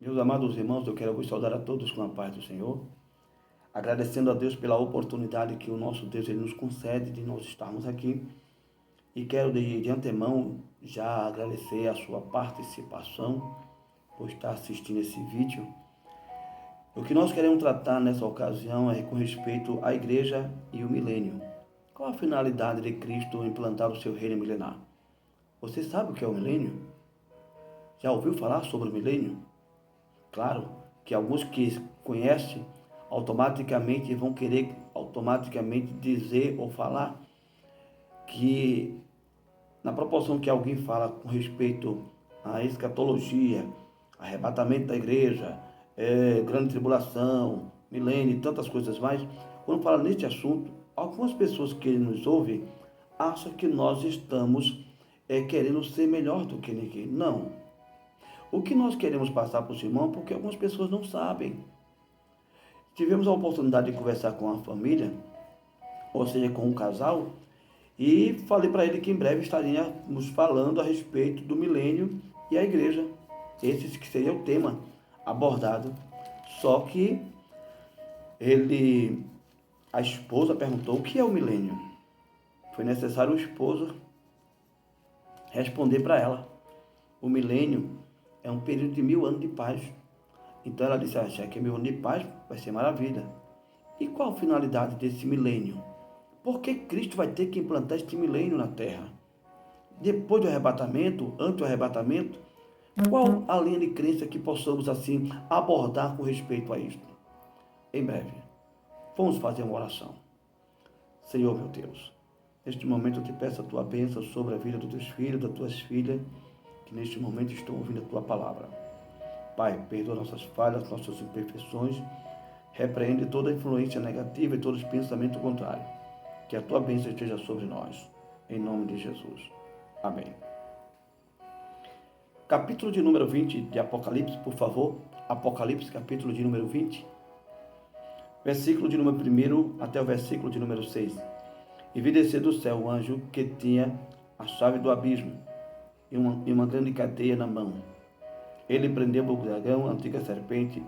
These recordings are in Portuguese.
Meus amados irmãos, eu quero vos saudar a todos com a paz do Senhor, agradecendo a Deus pela oportunidade que o nosso Deus ele nos concede de nós estarmos aqui. E quero de antemão já agradecer a sua participação por estar assistindo esse vídeo. O que nós queremos tratar nessa ocasião é com respeito à igreja e o milênio. Qual a finalidade de Cristo em implantar o seu reino milenar? Você sabe o que é o milênio? Já ouviu falar sobre o milênio? Claro que alguns que conhecem automaticamente vão querer automaticamente dizer ou falar que na proporção que alguém fala com respeito à escatologia, arrebatamento da igreja, grande tribulação, milênio e tantas coisas mais, quando fala neste assunto, algumas pessoas que nos ouvem acham que nós estamos querendo ser melhor do que ninguém. Não. O que nós queremos passar para o irmãos, porque algumas pessoas não sabem. Tivemos a oportunidade de conversar com a família, ou seja, com um casal, e falei para ele que em breve estaríamos falando a respeito do milênio e a igreja. Esse que seria o tema abordado. Só que a esposa perguntou o que é o milênio. Foi necessário o esposo responder para ela. O milênio é um período de 1000 anos de paz. Então ela disse, já que é 1000 anos de paz, vai ser maravilha. E qual a finalidade desse milênio? Por que Cristo vai ter que implantar este milênio na Terra? Depois do arrebatamento, antes do arrebatamento, qual a linha de crença que possamos assim abordar com respeito a isto? Em breve, vamos fazer uma oração. Senhor meu Deus, neste momento eu te peço a tua bênção sobre a vida dos teus filhos, das tuas filhas, que neste momento estão ouvindo a tua palavra. Pai, perdoa nossas falhas, nossas imperfeições, repreende toda influência negativa e todos os pensamentos contrários. Que a tua bênção esteja sobre nós. Em nome de Jesus. Amém. Capítulo de número 20 de Apocalipse, por favor. Apocalipse, capítulo de número 20. Versículo de número 1 até o versículo de número 6. E vi descer do céu um anjo que tinha a chave do abismo e uma grande cadeia na mão. Ele prendeu o dragão, a antiga serpente,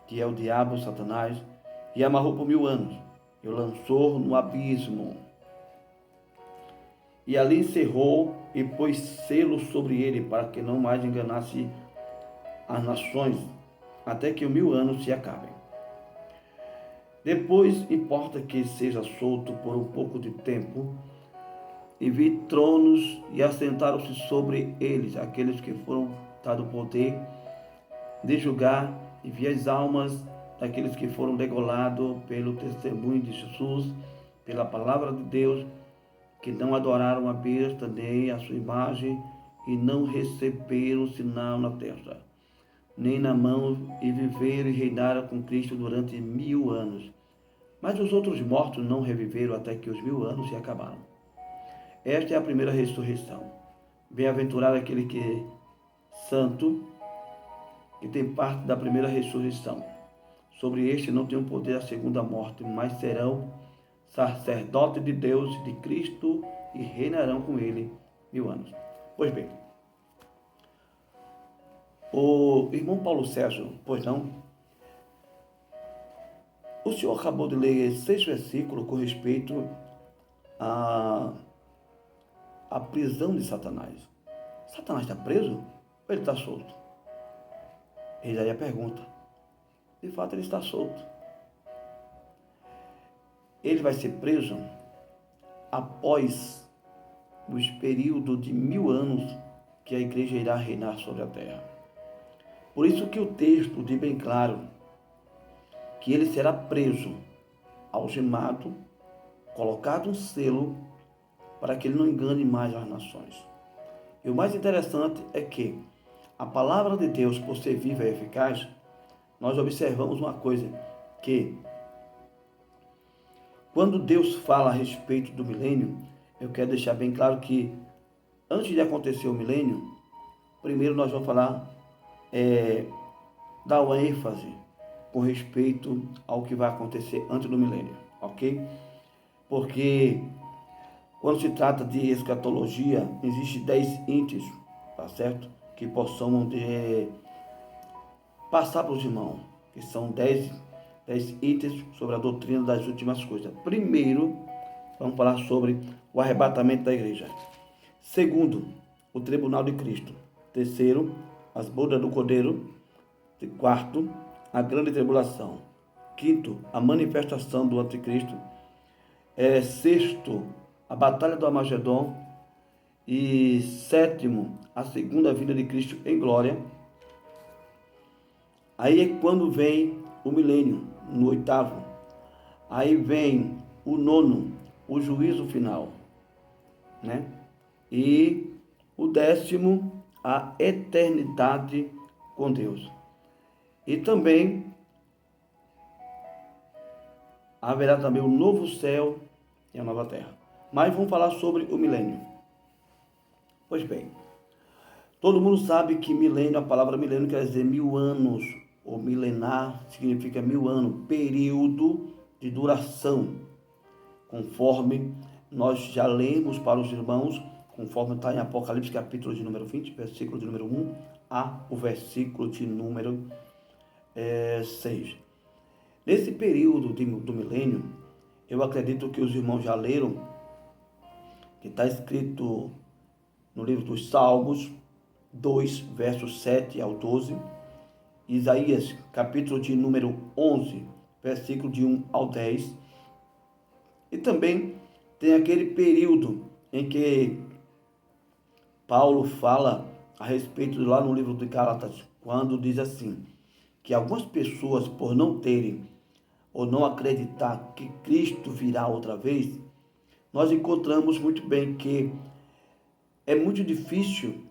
que é o diabo, Satanás, e amarrou por 1000 anos, e o lançou no abismo. E ali encerrou e pôs selo sobre ele, para que não mais enganasse as nações, até que os 1000 anos se acabem. Depois importa que seja solto por um pouco de tempo, e vi tronos, e assentaram-se sobre eles aqueles que foram dado o poder de julgar, e vi as almas daqueles que foram degolados pelo testemunho de Jesus, pela palavra de Deus, que não adoraram a besta nem a sua imagem, e não receberam sinal na testa, nem na mão, e viveram e reinaram com Cristo durante 1000 anos. Mas os outros mortos não reviveram até que os 1000 anos se acabaram. Esta é a primeira ressurreição. Bem-aventurado aquele que é santo, que tem parte da primeira ressurreição. Sobre este não tem o poder a segunda morte, mas serão sacerdotes de Deus, de Cristo, e reinarão com ele 1000 anos. Pois bem, o irmão Paulo Sérgio, pois não, o senhor acabou de ler 6 versículos com respeito à prisão de Satanás. Satanás está preso ou ele está solto? Eis aí a pergunta. De fato, ele está solto. Ele vai ser preso após os períodos de 1000 anos que a igreja irá reinar sobre a terra. Por isso que o texto diz bem claro que ele será preso, algemado, colocado um selo para que ele não engane mais as nações. E o mais interessante é que a palavra de Deus, por ser viva e eficaz, nós observamos uma coisa, que quando Deus fala a respeito do milênio, eu quero deixar bem claro que antes de acontecer o milênio, primeiro nós vamos falar, dar uma ênfase com respeito ao que vai acontecer antes do milênio, ok? Porque quando se trata de escatologia, existem 10 índices, tá certo? Que possamos passar para os irmãos, que são 10 itens sobre a doutrina das últimas coisas. Primeiro, vamos falar sobre o arrebatamento da igreja. Segundo, o tribunal de Cristo. Terceiro, as bodas do Cordeiro. Quarto, a grande tribulação. Quinto, a manifestação do anticristo. Sexto, a batalha do Armagedon. E sétimo, a segunda vinda de Cristo em glória. Aí é quando vem o milênio, no oitavo. Aí vem o nono, o juízo final, né? E o décimo, a eternidade com Deus. E também haverá também o novo céu e a nova terra. Mas vamos falar sobre o milênio. Pois bem, todo mundo sabe que milênio, a palavra milênio quer dizer 1000 anos, ou milenar significa 1000 anos, período de duração, conforme nós já lemos para os irmãos, conforme está em Apocalipse capítulo de número 20, versículo de número 1 a o versículo de número 6. Nesse período do milênio, eu acredito que os irmãos já leram, que está escrito no livro dos Salmos 2, versos 7 ao 12, Isaías, capítulo de número 11, versículo de 1 ao 10, e também tem aquele período em que Paulo fala a respeito lá no livro de Gálatas, quando diz assim, que algumas pessoas, por não terem ou não acreditar que Cristo virá outra vez, nós encontramos muito bem que é muito difícil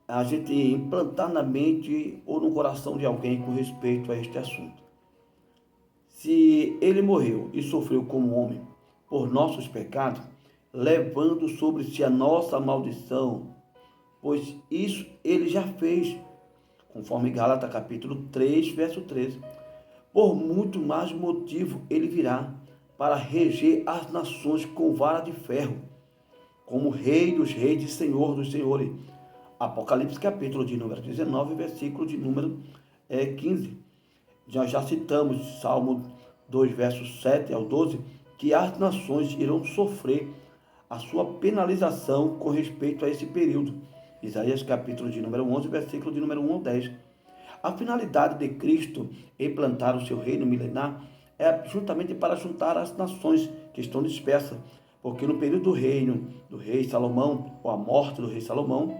a gente implantar na mente ou no coração de alguém com respeito a este assunto. Se ele morreu e sofreu como homem por nossos pecados, levando sobre si a nossa maldição, pois isso ele já fez, conforme Gálatas capítulo 3, verso 13. Por muito mais motivo ele virá para reger as nações com vara de ferro, como Rei dos reis e Senhor dos senhores. Apocalipse capítulo de número 19, versículo de número 15. Já citamos Salmo 2, versos 7 ao 12, que as nações irão sofrer a sua penalização com respeito a esse período. Isaías capítulo de número 11, versículo de número 1 ao 10. A finalidade de Cristo em plantar o seu reino milenar é justamente para juntar as nações que estão dispersas, porque no período do reino do rei Salomão, ou a morte do rei Salomão,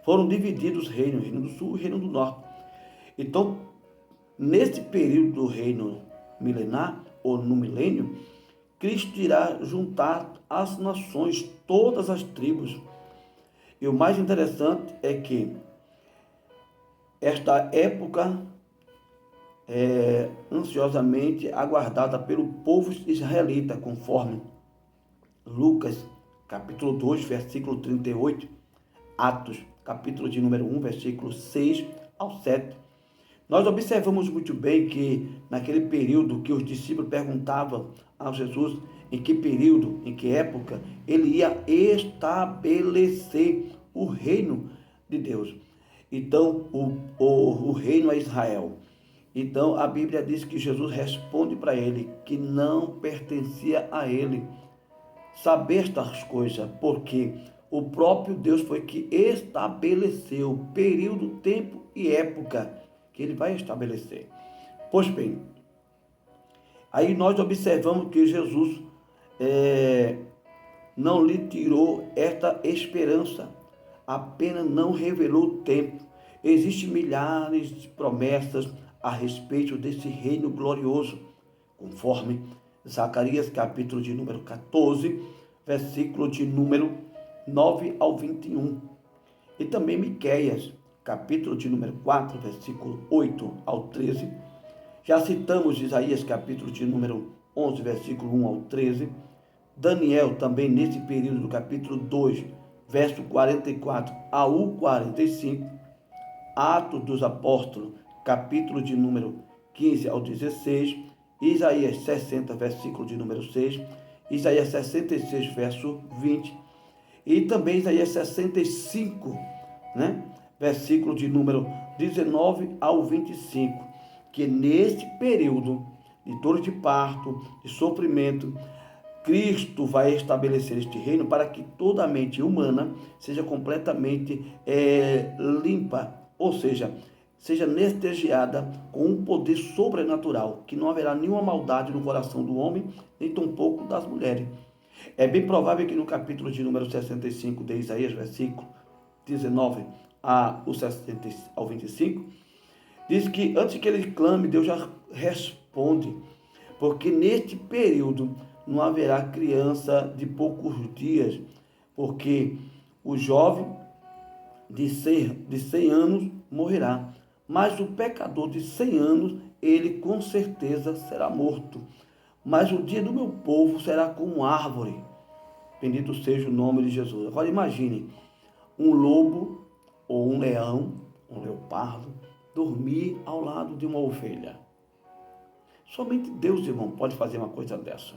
foram divididos os reinos, o reino do sul e o reino do norte. Então, nesse período do reino milenar, ou no milênio, Cristo irá juntar as nações, todas as tribos. E o mais interessante é que esta época é ansiosamente aguardada pelo povo israelita, conforme Lucas, capítulo 2, versículo 38, Atos, capítulo de número 1, versículo 6 ao 7. Nós observamos muito bem que naquele período que os discípulos perguntavam a Jesus em que período, em que época, ele ia estabelecer o reino de Deus. Então, o reino é Israel. Então, a Bíblia diz que Jesus responde para ele que não pertencia a ele saber estas coisas, porque o próprio Deus foi que estabeleceu período, tempo e época que ele vai estabelecer. Pois bem, aí nós observamos que Jesus não lhe tirou esta esperança, apenas não revelou o tempo. Existem milhares de promessas a respeito desse reino glorioso, conforme Zacarias, capítulo de número 14, versículo de número 9 ao 21. E também Miqueias, capítulo de número 4, versículo 8 ao 13. Já citamos Isaías, capítulo de número 11, versículo 1 ao 13. Daniel, também nesse período do capítulo 2, verso 44 ao 45. Atos dos Apóstolos, capítulo de número 15 ao 16. Isaías 60, versículo de número 6. Isaías 66, verso 20. E também Isaías 65, né? Versículo de número 19 ao 25, que neste período de dor de parto, de sofrimento, Cristo vai estabelecer este reino para que toda a mente humana seja completamente limpa, ou seja anestesiada com um poder sobrenatural, que não haverá nenhuma maldade no coração do homem, nem tampouco das mulheres. É bem provável que no capítulo de número 65 de Isaías, versículo 19 ao 25, diz que antes que ele clame, Deus já responde, porque neste período não haverá criança de poucos dias, porque o jovem de 100 anos morrerá, mas o pecador de 100 anos, ele com certeza será morto. Mas o dia do meu povo será como árvore. Bendito seja o nome de Jesus. Agora imagine um lobo ou um leão, um leopardo, dormir ao lado de uma ovelha. Somente Deus, irmão, pode fazer uma coisa dessa.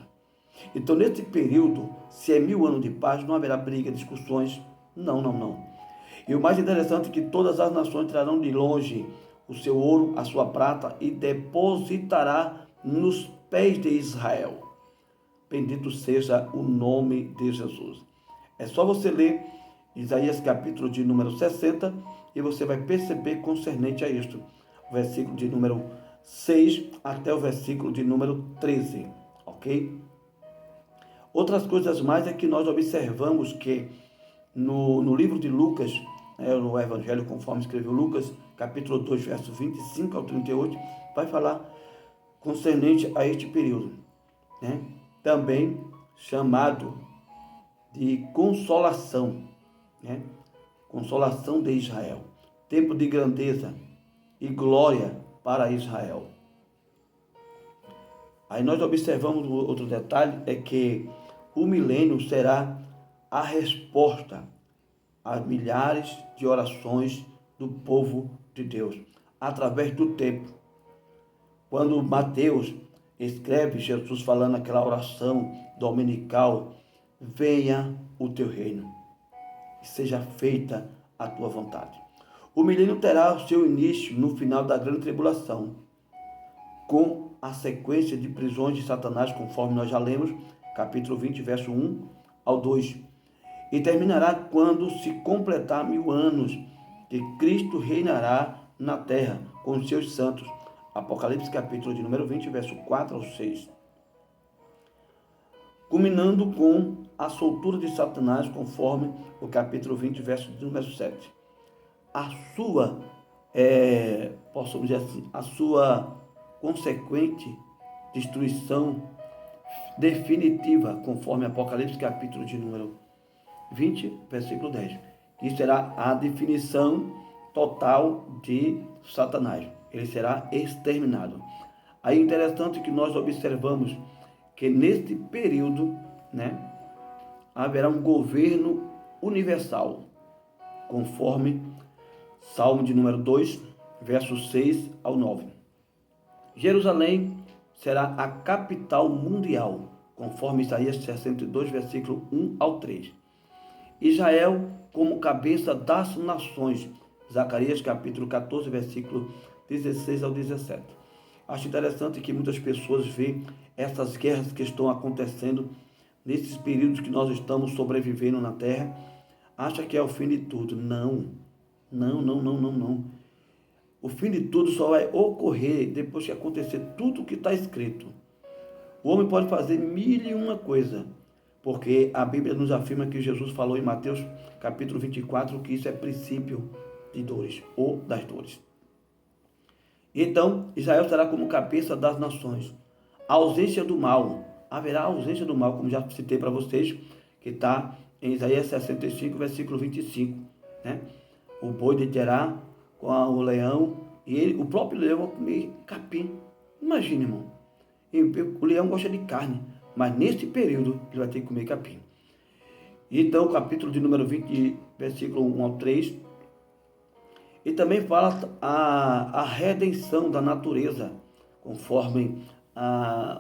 Então, nesse período, se é 1000 anos de paz, não haverá briga, discussões. Não. E o mais interessante é que todas as nações trarão de longe o seu ouro, a sua prata, e depositará nos pés de Israel. Bendito seja o nome de Jesus. É só você ler Isaías capítulo de número 60 e você vai perceber concernente a isto. O versículo de número 6 até o versículo de número 13. Ok? Outras coisas mais é que nós observamos que no livro de Lucas, no Evangelho conforme escreveu Lucas, capítulo 2, verso 25 ao 38, vai falar concernente a este período, né? Também chamado de consolação, né? Consolação de Israel, tempo de grandeza e glória para Israel. Aí nós observamos outro detalhe, é que o milênio será a resposta a milhares de orações do povo de Deus, através do tempo. Quando Mateus escreve Jesus falando aquela oração dominical, venha o teu reino, e seja feita a tua vontade. O milênio terá o seu início no final da grande tribulação, com a sequência de prisões de Satanás, conforme nós já lemos, capítulo 20, verso 1 ao 2. E terminará quando se completar 1000 anos, que Cristo reinará na terra com os seus santos. Apocalipse capítulo de número 20, verso 4 ao 6. Culminando com a soltura de Satanás, conforme o capítulo 20, verso de número 7. A sua, posso dizer assim, a sua consequente destruição definitiva, conforme Apocalipse capítulo de número 20, versículo 10. Que será a definição total de Satanás. Ele será exterminado. Aí é interessante que nós observamos que neste período, né, haverá um governo universal, conforme Salmo de número 2, versos 6 ao 9. Jerusalém será a capital mundial, conforme Isaías 62, versículo 1 ao 3. Israel como cabeça das nações, Zacarias capítulo 14, versículo 16 ao 17. Acho interessante que muitas pessoas veem essas guerras que estão acontecendo nesses períodos que nós estamos sobrevivendo na terra, acha que é o fim de tudo. Não. O fim de tudo só vai ocorrer depois que acontecer tudo o que está escrito. O homem pode fazer 1001 coisa, porque a Bíblia nos afirma que Jesus falou em Mateus capítulo 24 que isso é princípio de dores, ou das dores. Então, Israel será como cabeça das nações. A ausência do mal. Haverá ausência do mal, como já citei para vocês, que está em Isaías 65, versículo 25. Né? O boi de Terá com o leão, e o próprio leão vai comer capim. Imagine, irmão. O leão gosta de carne, mas nesse período ele vai ter que comer capim. Então, capítulo de número 20, versículo 1 ao 3, e também fala a redenção da natureza, conforme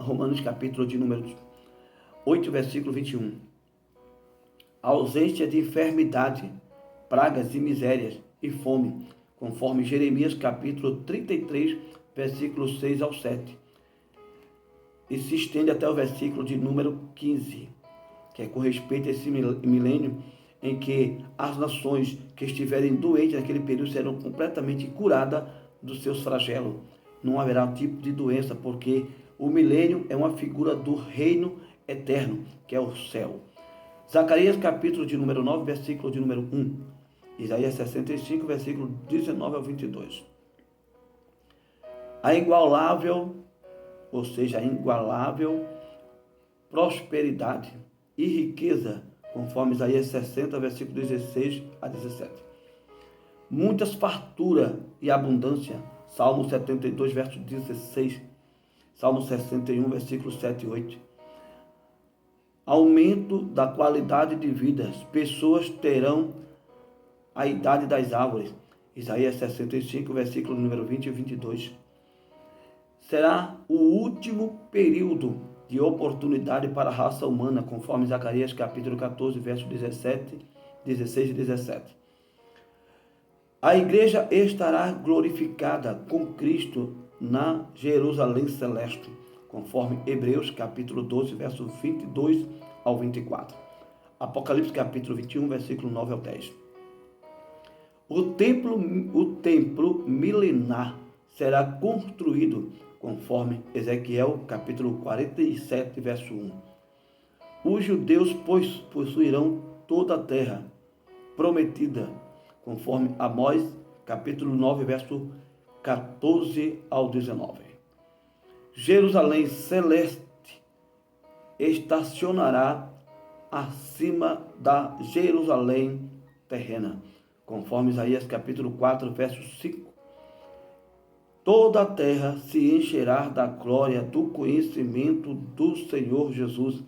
Romanos capítulo de número 8, versículo 21. A ausência de enfermidade, pragas e misérias e fome, conforme Jeremias capítulo 33, versículos 6 ao 7. E se estende até o versículo de número 15, que é com respeito a esse milênio em que as nações que estiverem doentes naquele período serão completamente curadas dos seus flagelos. Não haverá tipo de doença, porque o milênio é uma figura do reino eterno, que é o céu. Zacarias capítulo de número 9, versículo de número 1. Isaías 65, versículo 19 ao 22. A igualável, ou seja, a igualável prosperidade e riqueza, conforme Isaías 60, versículo 16 a 17. Muitas farturas e abundância, Salmo 72, verso 16, Salmo 61, versículo 7 e 8. Aumento da qualidade de vida, as pessoas terão a idade das árvores, Isaías 65, versículo número 20 e 22. Será o último período de oportunidade para a raça humana, conforme Zacarias capítulo 14, verso 17, 16 e 17. A igreja estará glorificada com Cristo na Jerusalém celeste, conforme Hebreus capítulo 12, verso 22 ao 24. Apocalipse capítulo 21, versículo 9 ao 10. O templo milenar será construído, conforme Ezequiel capítulo 47, verso 1. Os judeus possuirão toda a terra prometida, conforme Amós capítulo 9, verso 14 ao 19. Jerusalém celeste estacionará acima da Jerusalém terrena, conforme Isaías capítulo 4, verso 5. Toda a terra se encherá da glória do conhecimento do Senhor Jesus.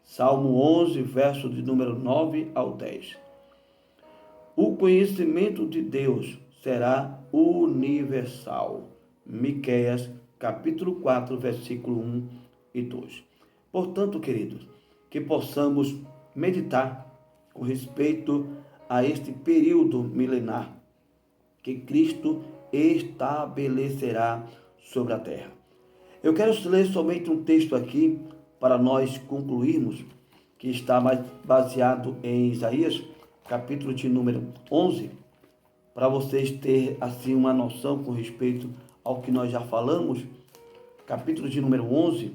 Salmo 11, verso de número 9 ao 10. O conhecimento de Deus será universal. Miqueias, capítulo 4, versículo 1 e 2. Portanto, queridos, que possamos meditar com respeito a este período milenar que Cristo estabelecerá sobre a terra. Eu quero ler somente um texto aqui para nós concluirmos, que está mais baseado em Isaías, capítulo de número 11, para vocês terem assim uma noção com respeito ao que nós já falamos. Capítulo de número 11,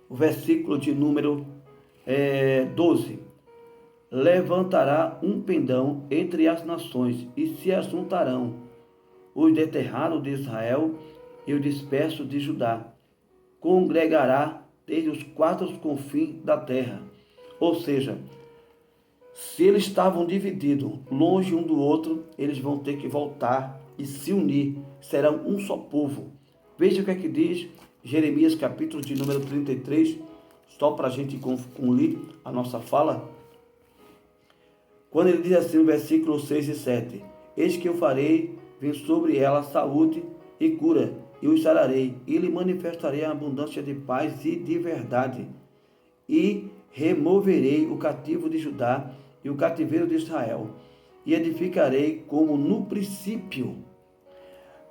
o versículo de número 12. Levantará um pendão entre as nações e se ajuntarão os desterrados de Israel e o disperso de Judá. Congregará desde os quatro confins da terra. Ou seja, se eles estavam divididos, longe um do outro, eles vão ter que voltar e se unir. Serão um só povo. Veja o que é que diz Jeremias capítulo de número 33, só para a gente concluir a nossa fala. Quando ele diz assim no versículo 6 e 7, eis que eu farei vir sobre ela saúde e cura, e os sararei, e lhe manifestarei a abundância de paz e de verdade, e removerei o cativo de Judá e o cativeiro de Israel, e edificarei como no princípio.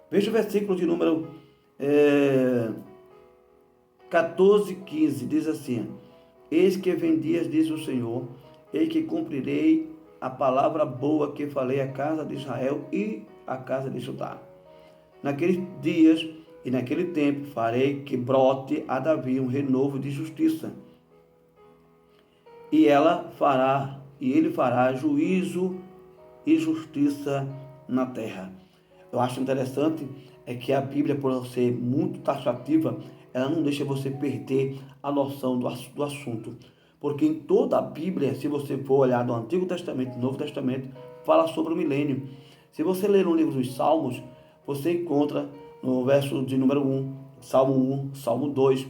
Veja o versículo de número 14, 15, diz assim, eis que vem dias, diz o Senhor, eis que cumprirei a palavra boa que falei à casa de Israel e à casa de Judá. Naqueles dias e naquele tempo farei que brote a Davi um renovo de justiça. E ele fará juízo e justiça na terra. Eu acho interessante é que a Bíblia, por ser muito taxativa, ela não deixa você perder a noção do assunto. Porque em toda a Bíblia, se você for olhar do Antigo Testamento e do Novo Testamento, fala sobre o milênio. Se você ler no livro dos Salmos, você encontra no verso de número 1, Salmo 1, Salmo 2,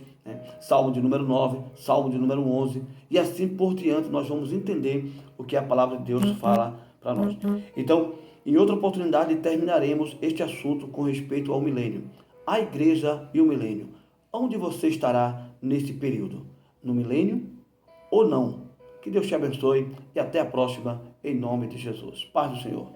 Salmo de número 9, Salmo de número 11, e assim por diante nós vamos entender o que a palavra de Deus fala para nós. Então, em outra oportunidade, terminaremos este assunto com respeito ao milênio. A igreja e o milênio. Onde você estará nesse período? No milênio ou não? Que Deus te abençoe e até a próxima, em nome de Jesus. Paz do Senhor.